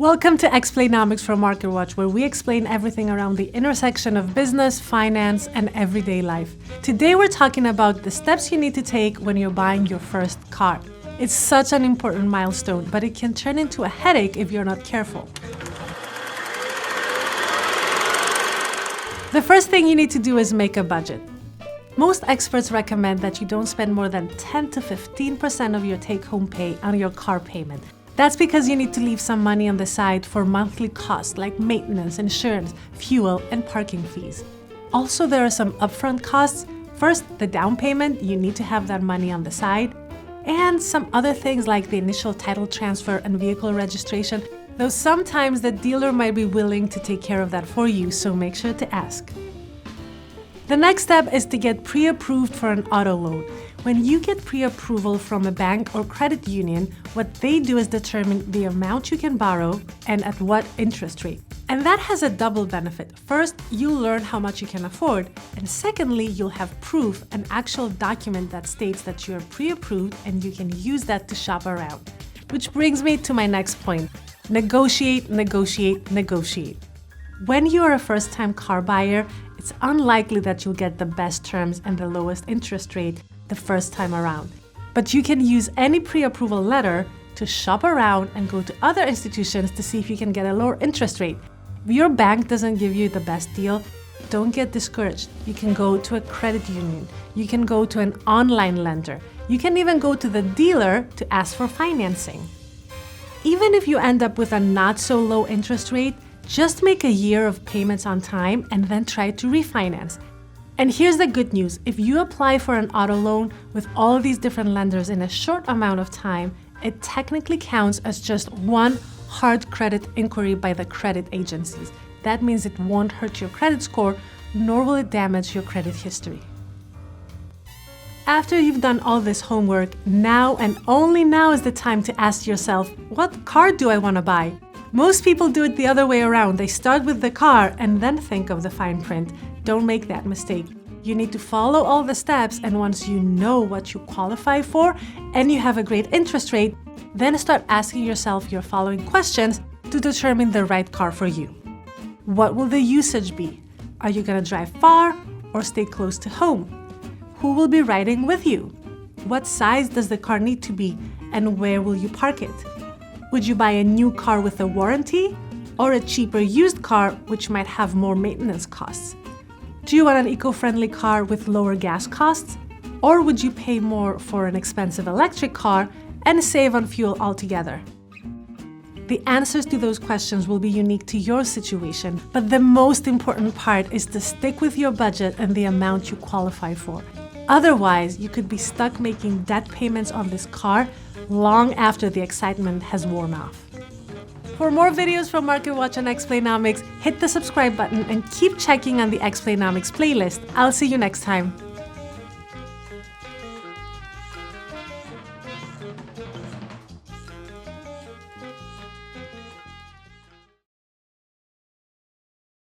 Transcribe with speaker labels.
Speaker 1: Welcome to Explainomics from MarketWatch, where we explain everything around the intersection of business, finance, and everyday life. Today we're talking about the steps you need to take when you're buying your first car. It's such an important milestone, but it can turn into a headache if you're not careful. The first thing you need to do is make a budget. Most experts recommend that you don't spend more than 10 to 15% of your take-home pay on your car payment. That's because you need to leave some money on the side for monthly costs like maintenance, insurance, fuel, and parking fees. Also, there are some upfront costs. First, the down payment, you need to have that money on the side. And some other things like the initial title transfer and vehicle registration, though sometimes the dealer might be willing to take care of that for you, so make sure to ask. The next step is to get pre-approved for an auto loan. When you get pre-approval from a bank or credit union, what they do is determine the amount you can borrow and at what interest rate. And that has a double benefit. First, you'll learn how much you can afford, and secondly, you'll have proof, an actual document that states that you're pre-approved, and you can use that to shop around. Which brings me to my next point. Negotiate, negotiate, negotiate. When you are a first-time car buyer, it's unlikely that you'll get the best terms and the lowest interest rate the first time around. But you can use any pre-approval letter to shop around and go to other institutions to see if you can get a lower interest rate. If your bank doesn't give you the best deal, don't get discouraged. You can go to a credit union. You can go to an online lender. You can even go to the dealer to ask for financing. Even if you end up with a not so low interest rate, just make a year of payments on time and then try to refinance. And here's the good news. If you apply for an auto loan with all of these different lenders in a short amount of time, it technically counts as just one hard credit inquiry by the credit agencies. That means it won't hurt your credit score, nor will it damage your credit history. After you've done all this homework, now and only now is the time to ask yourself, what car do I want to buy? Most people do it the other way around. They start with the car and then think of the fine print. Don't make that mistake. You need to follow all the steps, and once you know what you qualify for and you have a great interest rate, then start asking yourself your following questions to determine the right car for you. What will the usage be? Are you going to drive far or stay close to home? Who will be riding with you? What size does the car need to be, and where will you park it? Would you buy a new car with a warranty or a cheaper used car which might have more maintenance costs? Do you want an eco-friendly car with lower gas costs? Or would you pay more for an expensive electric car and save on fuel altogether? The answers to those questions will be unique to your situation, but the most important part is to stick with your budget and the amount you qualify for. Otherwise, you could be stuck making debt payments on this car long after the excitement has worn off. For more videos from MarketWatch and Explainomics, hit the subscribe button and keep checking on the Explainomics playlist. I'll see you next time.